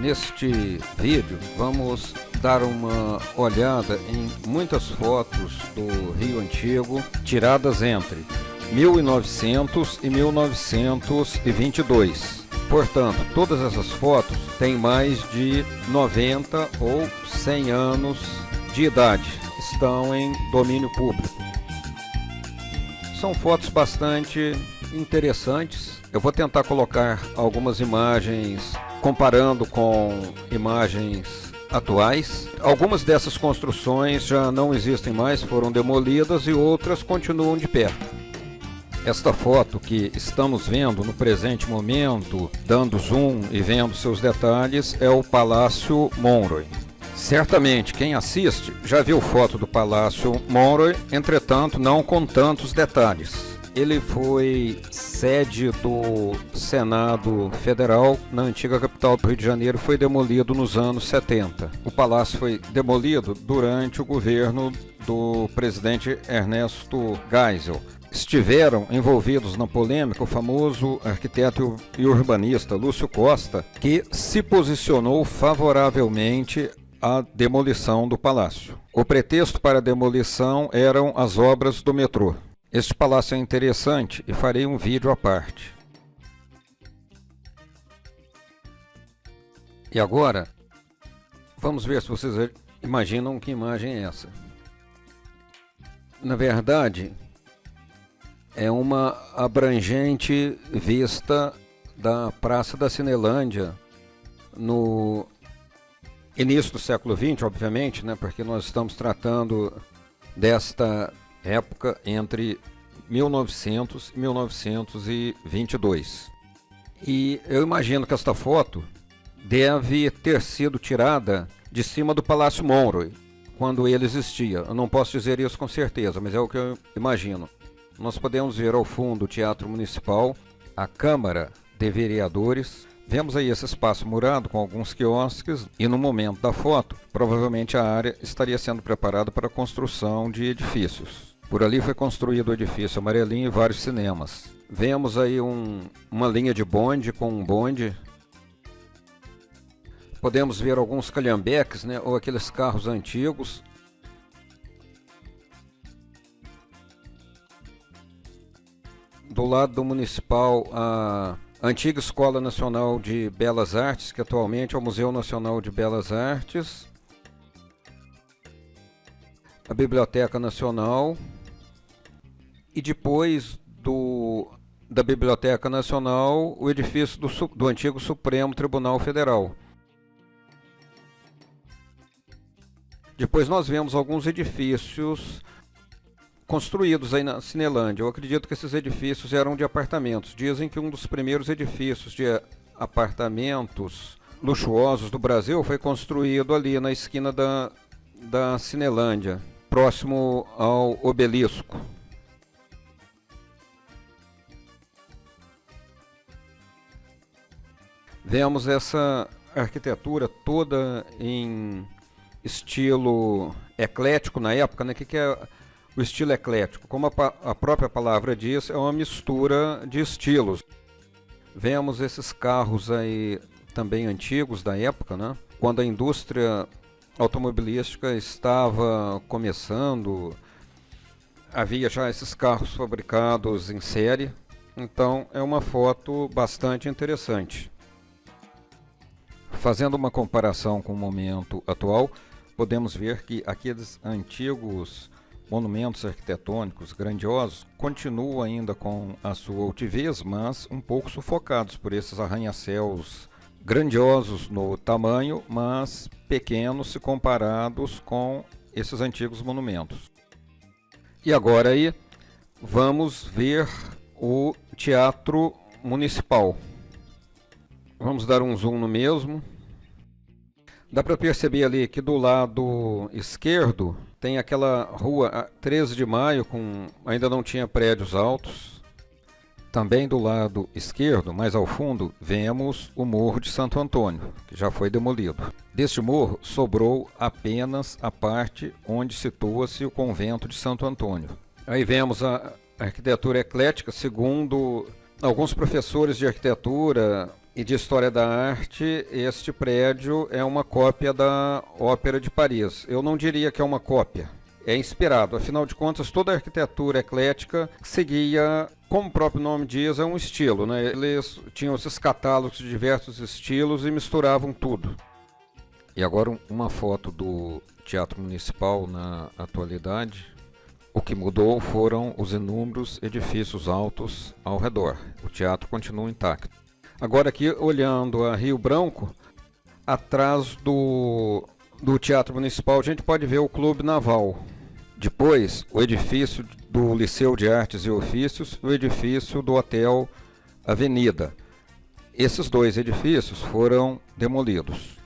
Neste vídeo vamos dar uma olhada em muitas fotos do Rio Antigo tiradas entre 1900 e 1922. Portanto, todas essas fotos têm mais de 90 ou 100 anos de idade, estão em domínio público. São fotos bastante interessantes. Eu vou tentar colocar algumas imagens comparando com imagens atuais. Algumas dessas construções já não existem mais, foram demolidas, e outras continuam de pé. Esta foto que estamos vendo no presente momento, dando zoom e vendo seus detalhes, é o Palácio Monroe. Certamente quem assiste já viu foto do Palácio Monroe, entretanto não com tantos detalhes. Ele foi sede do Senado Federal na antiga capital do Rio de Janeiro, foi demolido nos anos 70. O palácio foi demolido durante o governo do presidente Ernesto Geisel. Estiveram envolvidos na polêmica o famoso arquiteto e urbanista Lúcio Costa, que se posicionou favoravelmente à demolição do palácio. O pretexto para a demolição eram as obras do metrô. Este palácio é interessante e farei um vídeo à parte. E agora, vamos ver se vocês imaginam que imagem é essa. Na verdade, é uma abrangente vista da Praça da Cinelândia no início do século XX, obviamente, né, porque nós estamos tratando desta época entre 1900 e 1922. E eu imagino que esta foto deve ter sido tirada de cima do Palácio Monroe, quando ele existia. Eu não posso dizer isso com certeza, mas é o que eu imagino. Nós podemos ver ao fundo o Teatro Municipal, a Câmara de Vereadores. Vemos aí esse espaço murado com alguns quiosques e no momento da foto, provavelmente a área estaria sendo preparada para a construção de edifícios. Por ali foi construído o edifício amarelinho e vários cinemas. Vemos aí uma linha de bonde com um bonde. Podemos ver alguns calhambeques, né, ou aqueles carros antigos. Do lado do municipal, a antiga Escola Nacional de Belas Artes, que atualmente é o Museu Nacional de Belas Artes. A Biblioteca Nacional. E depois da Biblioteca Nacional, o edifício do antigo Supremo Tribunal Federal. Depois nós vemos alguns edifícios construídos aí na Cinelândia. Eu acredito que esses edifícios eram de apartamentos. Dizem que um dos primeiros edifícios de apartamentos luxuosos do Brasil foi construído ali na esquina da Cinelândia, próximo ao obelisco. Vemos essa arquitetura toda em estilo eclético na época, né? O que é o estilo eclético? Como a própria palavra diz, é uma mistura de estilos. Vemos esses carros aí também antigos da época, né? Quando a indústria automobilística estava começando, havia já esses carros fabricados em série. Então é uma foto bastante interessante. Fazendo uma comparação com o momento atual, podemos ver que aqueles antigos monumentos arquitetônicos grandiosos continuam ainda com a sua altivez, mas um pouco sufocados por esses arranha-céus grandiosos no tamanho, mas pequenos se comparados com esses antigos monumentos. E agora aí vamos ver o Teatro Municipal. Vamos dar um zoom no mesmo. Dá para perceber ali que do lado esquerdo tem aquela rua 13 de Maio, ainda não tinha prédios altos. Também do lado esquerdo, mais ao fundo, vemos o Morro de Santo Antônio, que já foi demolido. Deste morro sobrou apenas a parte onde situa-se o convento de Santo Antônio. Aí vemos a arquitetura eclética, segundo alguns professores de arquitetura, E de História da Arte, este prédio é uma cópia da Ópera de Paris. Eu não diria que é uma cópia, é inspirado. Afinal de contas, toda a arquitetura eclética seguia, como o próprio nome diz, é um estilo, né? Eles tinham esses catálogos de diversos estilos e misturavam tudo. E agora uma foto do Teatro Municipal na atualidade. O que mudou foram os inúmeros edifícios altos ao redor. O teatro continua intacto. Agora aqui, olhando a Rio Branco, atrás do Teatro Municipal, a gente pode ver o Clube Naval. Depois, o edifício do Liceu de Artes e Ofícios e o edifício do Hotel Avenida. Esses dois edifícios foram demolidos.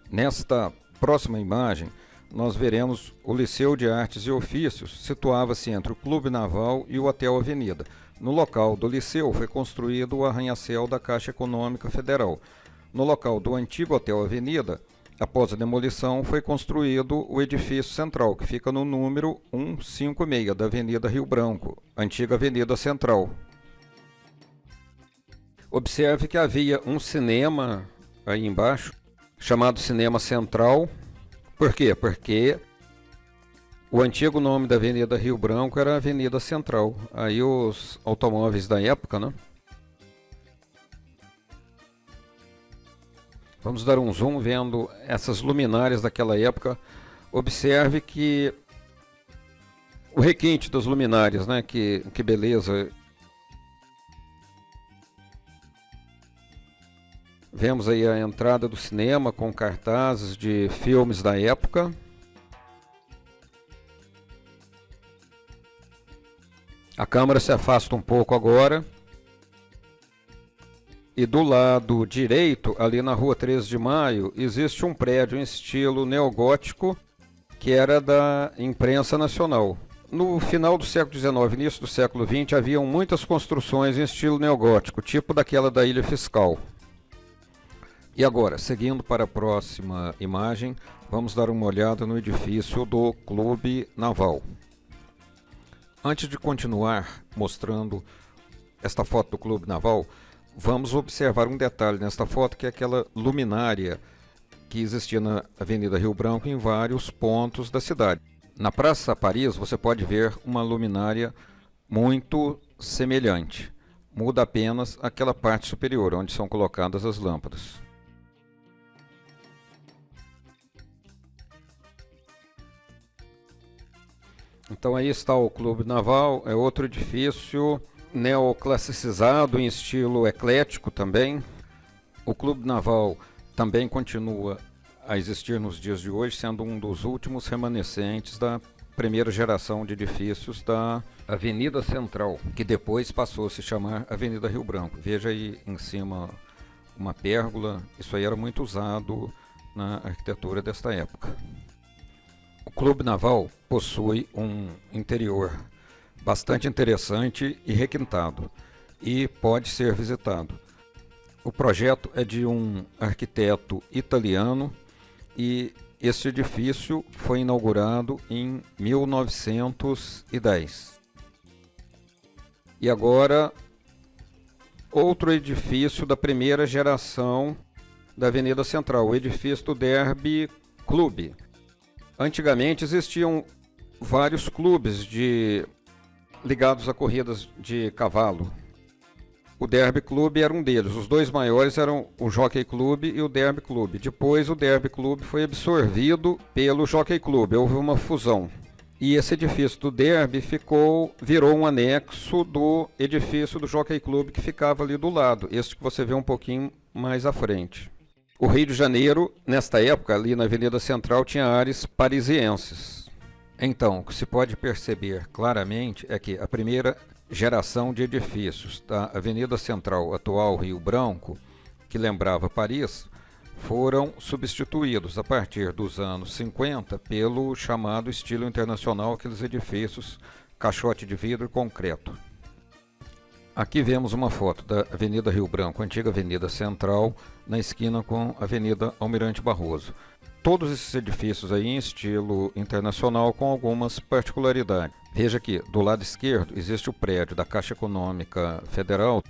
Nesta próxima imagem, nós veremos o Liceu de Artes e Ofícios, situava-se entre o Clube Naval e o Hotel Avenida. No local do Liceu foi construído o arranha-céu da Caixa Econômica Federal. No local do antigo Hotel Avenida, após a demolição, foi construído o edifício central, que fica no número 156 da Avenida Rio Branco, antiga Avenida Central. Observe que havia um cinema aí embaixo, chamado Cinema Central. Por quê? Porque o antigo nome da Avenida Rio Branco era Avenida Central. Aí os automóveis da época, né? Vamos dar um zoom vendo essas luminárias daquela época. Observe que o requinte das luminárias, né? Que beleza. Vemos aí a entrada do cinema com cartazes de filmes da época. A câmera se afasta um pouco agora. E do lado direito, ali na rua 13 de Maio, existe um prédio em estilo neogótico que era da Imprensa Nacional. No final do século XIX, início do século XX, haviam muitas construções em estilo neogótico, tipo daquela da Ilha Fiscal. E agora, seguindo para a próxima imagem, vamos dar uma olhada no edifício do Clube Naval. Antes de continuar mostrando esta foto do Clube Naval, vamos observar um detalhe nesta foto, que é aquela luminária que existia na Avenida Rio Branco em vários pontos da cidade. Na Praça Paris você pode ver uma luminária muito semelhante. Muda apenas aquela parte superior, onde são colocadas as lâmpadas. Então aí está o Clube Naval, é outro edifício neoclassicizado em estilo eclético também. O Clube Naval também continua a existir nos dias de hoje, sendo um dos últimos remanescentes da primeira geração de edifícios da Avenida Central, que depois passou a se chamar Avenida Rio Branco. Veja aí em cima uma pérgola, isso aí era muito usado na arquitetura desta época. O Clube Naval possui um interior bastante interessante e requintado e pode ser visitado. O projeto é de um arquiteto italiano e este edifício foi inaugurado em 1910. E agora, outro edifício da primeira geração da Avenida Central, o edifício do Derby Clube. Antigamente existiam vários clubes ligados a corridas de cavalo. O Derby Clube era um deles. Os dois maiores eram o Jockey Club e o Derby Club. Depois o Derby Club foi absorvido pelo Jockey Club. Houve uma fusão. E esse edifício do Derby virou um anexo do edifício do Jockey Club que ficava ali do lado. Este que você vê um pouquinho mais à frente. O Rio de Janeiro, nesta época, ali na Avenida Central, tinha áreas parisienses. Então, o que se pode perceber claramente é que a primeira geração de edifícios da Avenida Central, atual Rio Branco, que lembrava Paris, foram substituídos a partir dos anos 50 pelo chamado estilo internacional, aqueles edifícios caixote de vidro e concreto. Aqui vemos uma foto da Avenida Rio Branco, antiga Avenida Central, na esquina com a Avenida Almirante Barroso. Todos esses edifícios aí em estilo internacional com algumas particularidades. Veja que do lado esquerdo existe o prédio da Caixa Econômica Federal.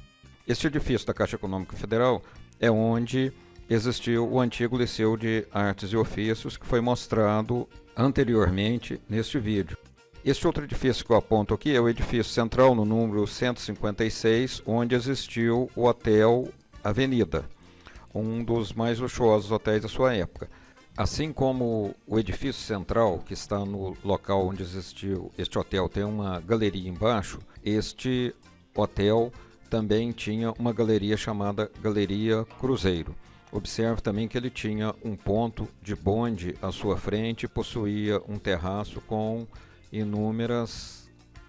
Este edifício da Caixa Econômica Federal é onde existiu o antigo Liceu de Artes e Ofícios, que foi mostrado anteriormente neste vídeo. Este outro edifício que eu aponto aqui é o edifício central no número 156, onde existiu o Hotel Avenida, um dos mais luxuosos hotéis da sua época. Assim como o edifício central, que está no local onde existiu este hotel, tem uma galeria embaixo, este hotel também tinha uma galeria chamada Galeria Cruzeiro. Observe também que ele tinha um ponto de bonde à sua frente e possuía um terraço com inúmeras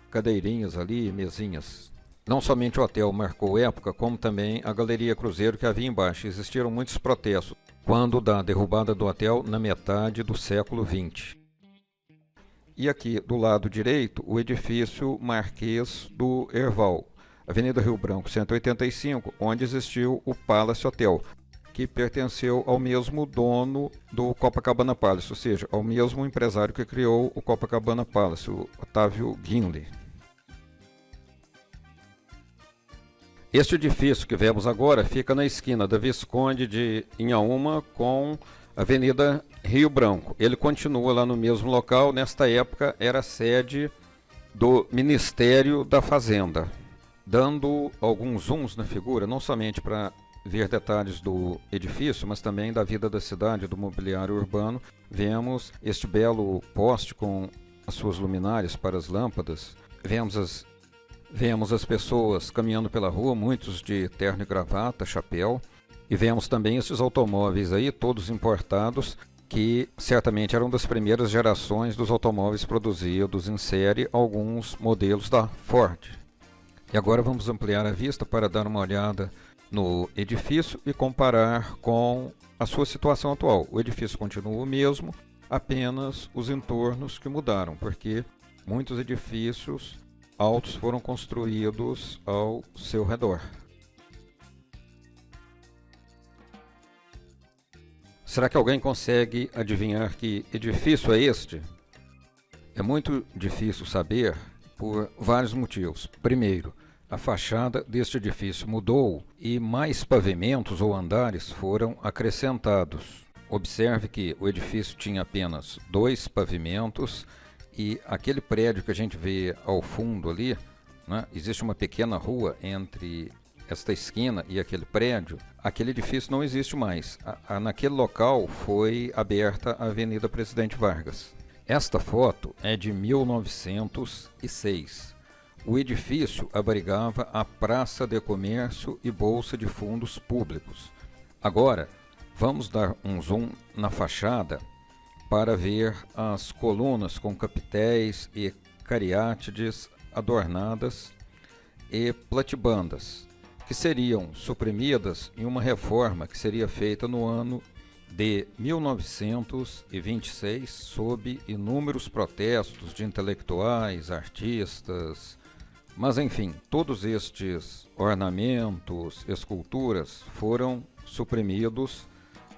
cadeirinhas ali, mesinhas. Não somente o hotel marcou época, como também a Galeria Cruzeiro que havia embaixo. Existiram muitos protestos quando da derrubada do hotel na metade do século XX. E aqui do lado direito, o edifício Marquês do Herval, Avenida Rio Branco 185, onde existiu o Palace Hotel, que pertenceu ao mesmo dono do Copacabana Palace, ou seja, ao mesmo empresário que criou o Copacabana Palace, o Otávio Guinle. Este edifício que vemos agora fica na esquina da Visconde de Inhaúma com a Avenida Rio Branco. Ele continua lá no mesmo local, nesta época era sede do Ministério da Fazenda. Dando alguns zooms na figura, não somente para ver detalhes do edifício, mas também da vida da cidade, do mobiliário urbano, vemos este belo poste com as suas luminárias para as lâmpadas, vemos as pessoas caminhando pela rua, muitos de terno e gravata, chapéu, e vemos também esses automóveis aí, todos importados, que certamente eram das primeiras gerações dos automóveis produzidos em série, alguns modelos da Ford. E agora vamos ampliar a vista para dar uma olhada no edifício e comparar com a sua situação atual. O edifício continua o mesmo, apenas os entornos que mudaram, porque muitos edifícios altos foram construídos ao seu redor. Será que alguém consegue adivinhar que edifício é este? É muito difícil saber por vários motivos. Primeiro, a fachada deste edifício mudou e mais pavimentos ou andares foram acrescentados. Observe que o edifício tinha apenas 2 pavimentos e aquele prédio que a gente vê ao fundo ali, né, existe uma pequena rua entre esta esquina e aquele prédio. Aquele edifício não existe mais. Naquele local foi aberta a Avenida Presidente Vargas. Esta foto é de 1906. O edifício abrigava a Praça de Comércio e Bolsa de Fundos Públicos. Agora, vamos dar um zoom na fachada para ver as colunas com capitéis e cariátides adornadas e platibandas, que seriam suprimidas em uma reforma que seria feita no ano de 1926, sob inúmeros protestos de intelectuais, artistas. Mas enfim, todos estes ornamentos, esculturas foram suprimidos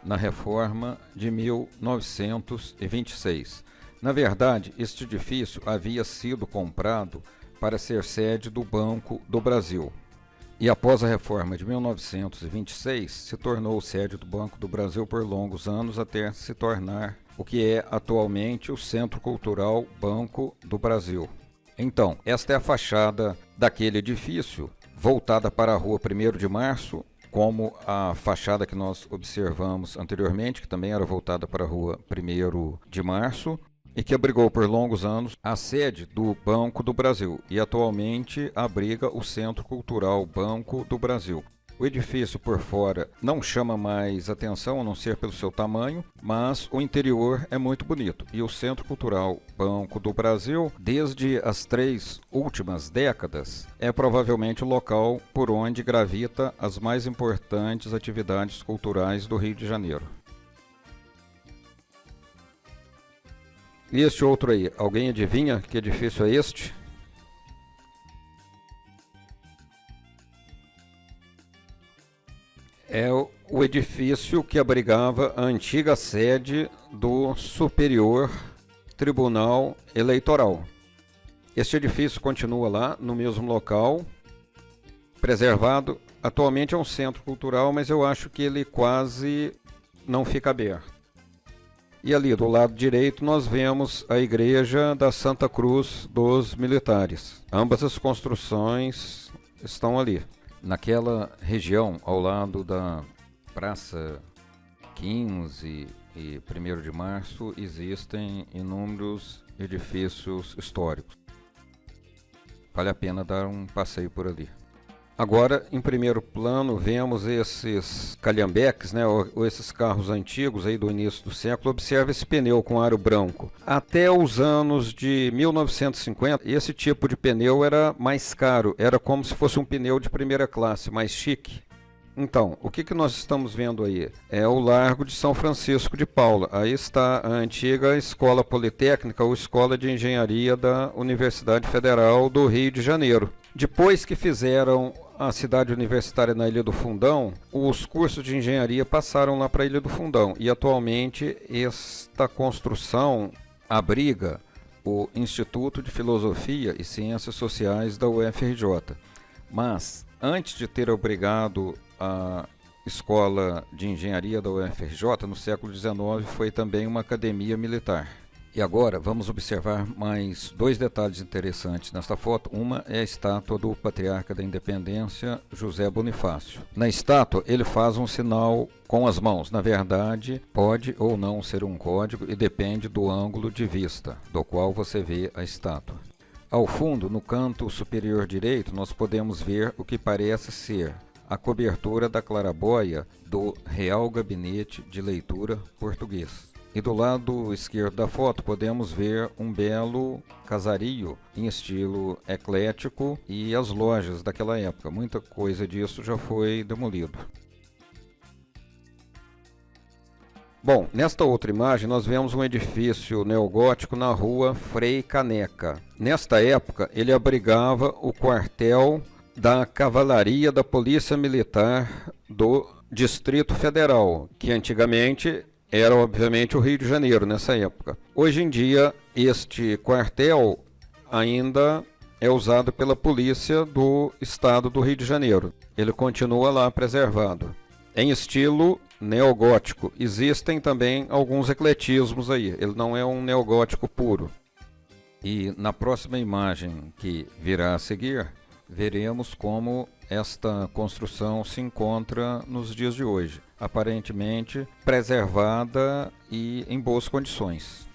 na reforma de 1926. Na verdade, este edifício havia sido comprado para ser sede do Banco do Brasil. E após a reforma de 1926, se tornou sede do Banco do Brasil por longos anos até se tornar o que é atualmente o Centro Cultural Banco do Brasil. Então, esta é a fachada daquele edifício, voltada para a Rua 1º de Março, como a fachada que nós observamos anteriormente, que também era voltada para a Rua 1º de Março, e que abrigou por longos anos a sede do Banco do Brasil, e atualmente abriga o Centro Cultural Banco do Brasil. O edifício por fora não chama mais atenção, a não ser pelo seu tamanho, mas o interior é muito bonito. E o Centro Cultural Banco do Brasil, desde as 3 últimas décadas, é provavelmente o local por onde gravita as mais importantes atividades culturais do Rio de Janeiro. E este outro aí, alguém adivinha que edifício é este? É o edifício que abrigava a antiga sede do Superior Tribunal Eleitoral. Este edifício continua lá, no mesmo local, preservado atualmente é um centro cultural, mas eu acho que ele quase não fica aberto. E ali do lado direito nós vemos a igreja da Santa Cruz dos Militares. Ambas as construções estão ali. Naquela região, ao lado da Praça 15 e 1º de Março, existem inúmeros edifícios históricos. Vale a pena dar um passeio por ali. Agora, em primeiro plano, vemos esses calhambeques, né, ou esses carros antigos aí do início do século. Observe esse pneu com aro branco. Até os anos de 1950, esse tipo de pneu era mais caro. Era como se fosse um pneu de primeira classe, mais chique. Então, o que nós estamos vendo aí? É o Largo de São Francisco de Paula. Aí está a antiga Escola Politécnica ou Escola de Engenharia da Universidade Federal do Rio de Janeiro. Depois que fizeram a cidade universitária na Ilha do Fundão, os cursos de engenharia passaram lá para a Ilha do Fundão. E atualmente esta construção abriga o Instituto de Filosofia e Ciências Sociais da UFRJ. Mas, antes de ter abrigado a Escola de Engenharia da UFRJ, no século XIX, foi também uma academia militar. E agora vamos observar mais dois detalhes interessantes nesta foto. Uma é a estátua do Patriarca da Independência, José Bonifácio. Na estátua ele faz um sinal com as mãos. Na verdade, pode ou não ser um código e depende do ângulo de vista do qual você vê a estátua. Ao fundo, no canto superior direito, nós podemos ver o que parece ser a cobertura da claraboia do Real Gabinete de Leitura Português. E do lado esquerdo da foto podemos ver um belo casario em estilo eclético e as lojas daquela época. Muita coisa disso já foi demolido. Bom, nesta outra imagem nós vemos um edifício neogótico na rua Frei Caneca. Nesta época ele abrigava o quartel da Cavalaria da Polícia Militar do Distrito Federal, que antigamente era obviamente o Rio de Janeiro nessa época. Hoje em dia este quartel ainda é usado pela polícia do estado do Rio de Janeiro. Ele continua lá preservado. Em estilo neogótico. Existem também alguns ecletismos aí. Ele não é um neogótico puro. E na próxima imagem que virá a seguir, veremos como esta construção se encontra nos dias de hoje, aparentemente preservada e em boas condições.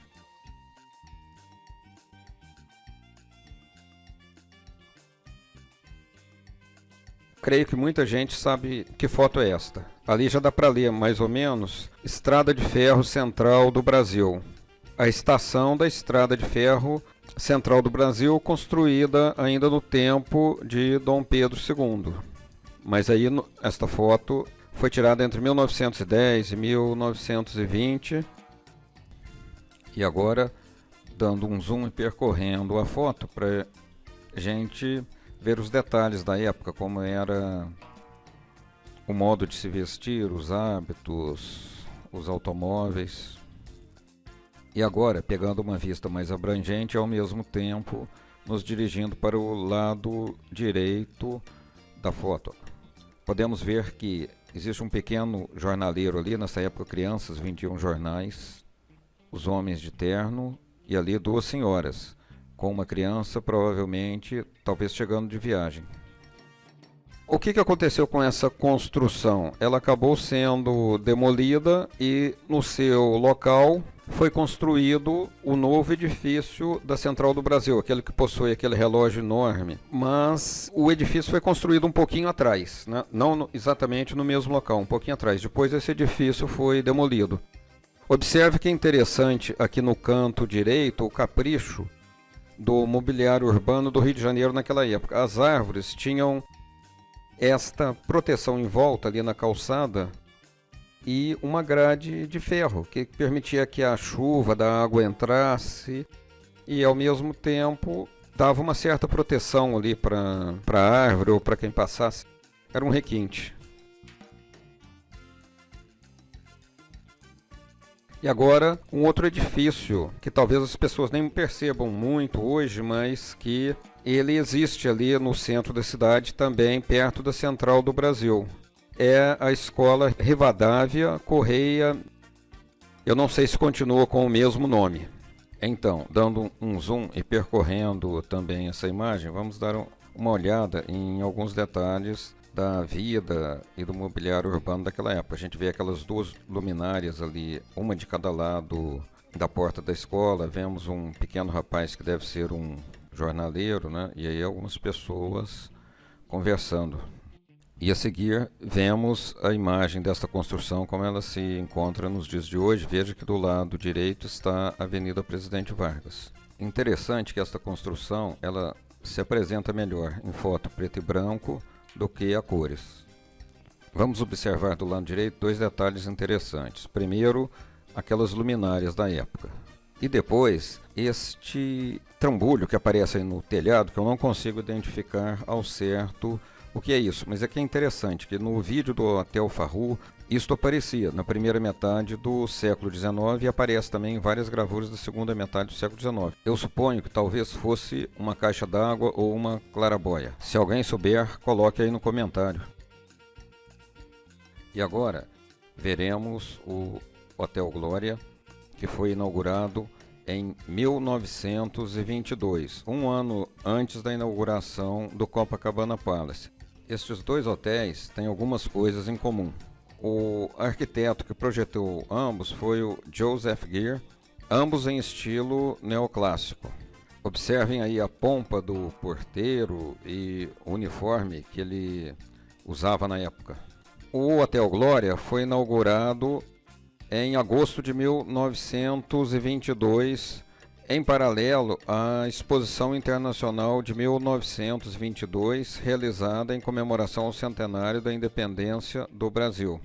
Creio que muita gente sabe que foto é esta. Ali já dá para ler mais ou menos Estrada de Ferro Central do Brasil. A estação da Estrada de Ferro Central do Brasil, construída ainda no tempo de Dom Pedro II. Mas aí esta foto foi tirada entre 1910 e 1920. E agora, dando um zoom e percorrendo a foto para a gente ver os detalhes da época, como era o modo de se vestir, os hábitos, os automóveis. E agora, pegando uma vista mais abrangente, ao mesmo tempo nos dirigindo para o lado direito da foto. Podemos ver que existe um pequeno jornaleiro ali. Nessa época crianças vendiam jornais, os homens de terno e ali duas senhoras, com uma criança provavelmente, talvez chegando de viagem. O que aconteceu com essa construção? Ela acabou sendo demolida e no seu local foi construído o novo edifício da Central do Brasil, aquele que possui aquele relógio enorme. Mas o edifício foi construído um pouquinho atrás, né? Não exatamente no mesmo local, um pouquinho atrás. Depois esse edifício foi demolido. Observe que é interessante aqui no canto direito o capricho do mobiliário urbano do Rio de Janeiro naquela época. As árvores tinham esta proteção em volta ali na calçada e uma grade de ferro que permitia que a chuva da água entrasse e ao mesmo tempo dava uma certa proteção ali para a árvore ou para quem passasse. Era um requinte. E agora um outro edifício que talvez as pessoas nem percebam muito hoje, mas que Ele existe ali no centro da cidade, também perto da Central do Brasil. É a Escola Rivadavia Correia. Eu não sei se continua com o mesmo nome. Então, dando um zoom e percorrendo também essa imagem, vamos dar uma olhada em alguns detalhes da vida e do mobiliário urbano daquela época. A gente vê aquelas duas luminárias ali, uma de cada lado da porta da escola. Vemos um pequeno rapaz que deve ser um jornaleiro, né? E aí algumas pessoas conversando. E a seguir vemos a imagem desta construção como ela se encontra nos dias de hoje. Veja que do lado direito está a Avenida Presidente Vargas. Interessante que esta construção ela se apresenta melhor em foto preto e branco do que a cores. Vamos observar do lado direito dois detalhes interessantes. Primeiro, aquelas luminárias da época. E depois, este trambolho que aparece aí no telhado, que eu não consigo identificar ao certo o que é isso. Mas é que é interessante que no vídeo do Hotel Farru, isto aparecia na primeira metade do século XIX e aparece também em várias gravuras da segunda metade do século XIX. Eu suponho que talvez fosse uma caixa d'água ou uma clarabóia. Se alguém souber, coloque aí no comentário. E agora, veremos o Hotel Glória, que foi inaugurado em 1922, um ano antes da inauguração do Copacabana Palace. Estes dois hotéis têm algumas coisas em comum. O arquiteto que projetou ambos foi o Joseph Gere, ambos em estilo neoclássico. Observem aí a pompa do porteiro e o uniforme que ele usava na época. O Hotel Glória foi inaugurado em agosto de 1922, em paralelo à Exposição Internacional de 1922, realizada em comemoração ao centenário da independência do Brasil.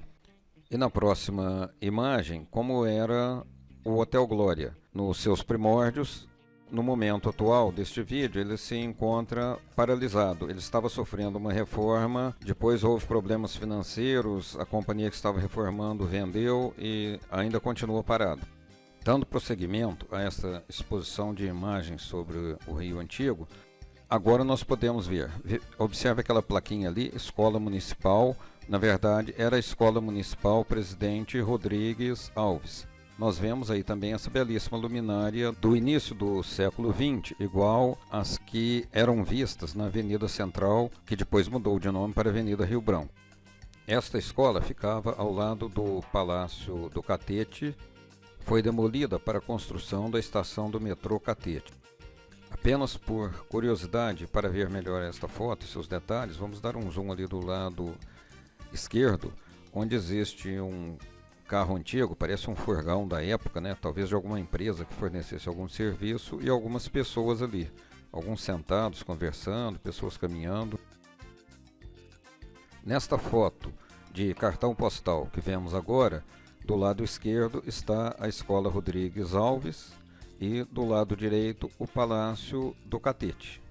E na próxima imagem, como era o Hotel Glória nos seus primórdios. No momento atual deste vídeo, ele se encontra paralisado. Ele estava sofrendo uma reforma, depois houve problemas financeiros, a companhia que estava reformando vendeu e ainda continua parado. Dando prosseguimento a essa exposição de imagens sobre o Rio Antigo, agora nós podemos ver. Observe aquela plaquinha ali, Escola Municipal. Na verdade, era a Escola Municipal Presidente Rodrigues Alves. Nós vemos aí também essa belíssima luminária do início do século XX, igual às que eram vistas na Avenida Central, que depois mudou de nome para Avenida Rio Branco. Esta escola ficava ao lado do Palácio do Catete, foi demolida para a construção da estação do metrô Catete. Apenas por curiosidade, para ver melhor esta foto e seus detalhes, vamos dar um zoom ali do lado esquerdo, onde existe um carro antigo, parece um furgão da época, né? Talvez de alguma empresa que fornecesse algum serviço, e algumas pessoas ali, alguns sentados conversando, pessoas caminhando. Nesta foto de cartão postal que vemos agora, do lado esquerdo está a Escola Rodrigues Alves e do lado direito o Palácio do Catete.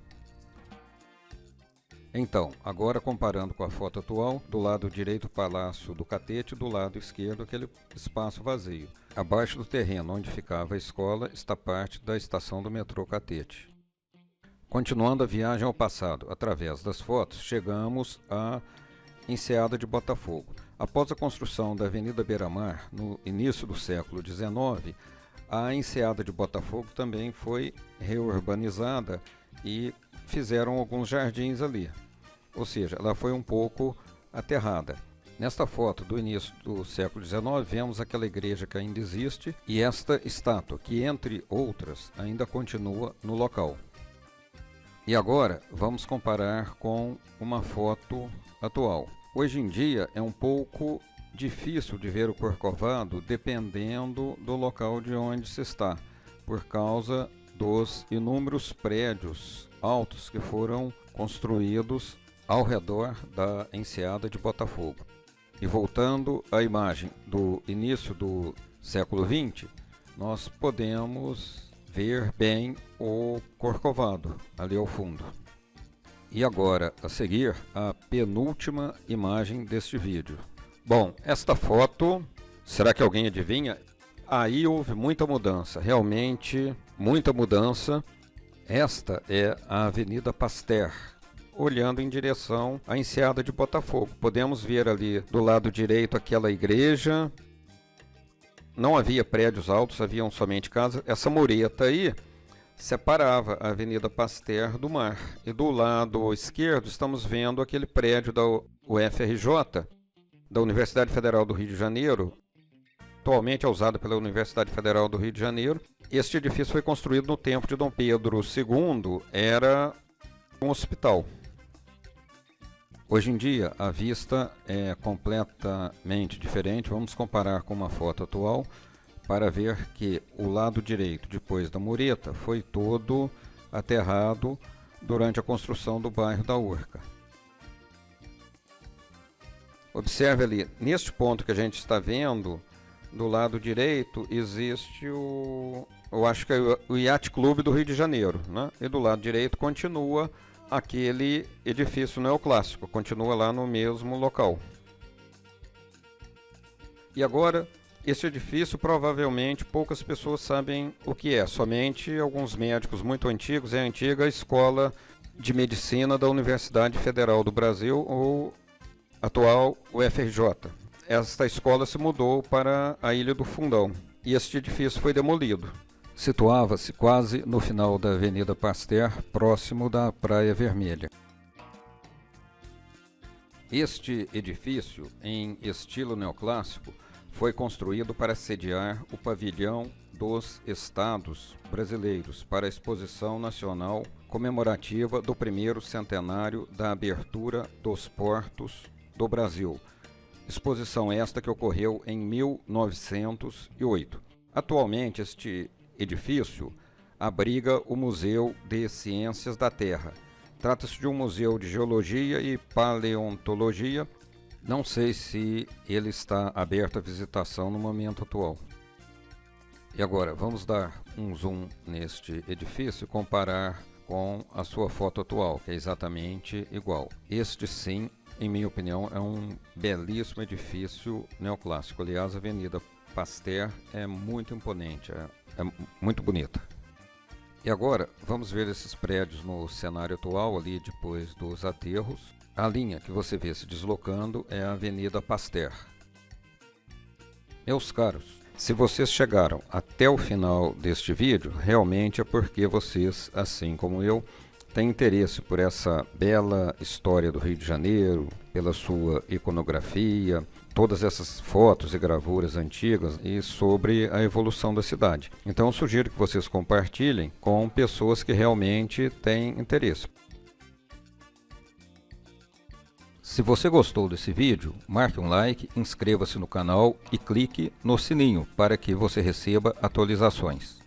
Então, agora comparando com a foto atual, do lado direito o Palácio do Catete, do lado esquerdo aquele espaço vazio. Abaixo do terreno onde ficava a escola está parte da estação do metrô Catete. Continuando a viagem ao passado, através das fotos, chegamos à Enseada de Botafogo. Após a construção da Avenida Beira-Mar, no início do século XIX, a Enseada de Botafogo também foi reurbanizada e fizeram alguns jardins ali. Ou seja, ela foi um pouco aterrada. Nesta foto do início do século XIX, vemos aquela igreja que ainda existe e esta estátua, que entre outras, ainda continua no local. E agora, vamos comparar com uma foto atual. Hoje em dia, é um pouco difícil de ver o Corcovado dependendo do local de onde se está, por causa dos inúmeros prédios altos que foram construídos ao redor da Enseada de Botafogo. E voltando à imagem do início do século XX, nós podemos ver bem o Corcovado ali ao fundo. E agora, a seguir, a penúltima imagem deste vídeo. Bom, esta foto, será que alguém adivinha? Aí houve muita mudança, realmente muita mudança. Esta é a Avenida Pasteur, olhando em direção à Enseada de Botafogo. Podemos ver ali do lado direito aquela igreja. Não havia prédios altos, haviam somente casas. Essa mureta aí separava a Avenida Pasteur do mar. E do lado esquerdo estamos vendo aquele prédio da UFRJ, da Universidade Federal do Rio de Janeiro, atualmente é usado pela Universidade Federal do Rio de Janeiro. Este edifício foi construído no tempo de Dom Pedro II, era um hospital. Hoje em dia a vista é completamente diferente. Vamos comparar com uma foto atual para ver que o lado direito, depois da mureta, foi todo aterrado durante a construção do bairro da Urca. Observe ali, neste ponto que a gente está vendo, do lado direito existe eu acho que é o Yacht Clube do Rio de Janeiro, né? E do lado direito continua aquele edifício neoclássico, continua lá no mesmo local. E agora, esse edifício provavelmente poucas pessoas sabem o que é, somente alguns médicos muito antigos. É a antiga Escola de Medicina da Universidade Federal do Brasil, ou atual UFRJ. Esta escola se mudou para a Ilha do Fundão e este edifício foi demolido. Situava-se quase no final da Avenida Pasteur, próximo da Praia Vermelha. Este edifício, em estilo neoclássico, foi construído para sediar o Pavilhão dos Estados Brasileiros para a Exposição Nacional comemorativa do primeiro centenário da abertura dos portos do Brasil. Exposição esta que ocorreu em 1908. Atualmente, este edifício abriga o Museu de Ciências da Terra. Trata-se de um museu de geologia e paleontologia. Não sei se ele está aberto à visitação no momento atual. E agora, vamos dar um zoom neste edifício e comparar com a sua foto atual, que é exatamente igual. Este sim, em minha opinião, é um belíssimo edifício neoclássico. Aliás, a Avenida Pasteur é muito imponente, é muito bonita. E agora, vamos ver esses prédios no cenário atual, ali depois dos aterros. A linha que você vê se deslocando é a Avenida Pasteur. Meus caros, se vocês chegaram até o final deste vídeo, realmente é porque vocês, assim como eu, tem interesse por essa bela história do Rio de Janeiro, pela sua iconografia, todas essas fotos e gravuras antigas e sobre a evolução da cidade. Então eu sugiro que vocês compartilhem com pessoas que realmente têm interesse. Se você gostou desse vídeo, marque um like, inscreva-se no canal e clique no sininho para que você receba atualizações.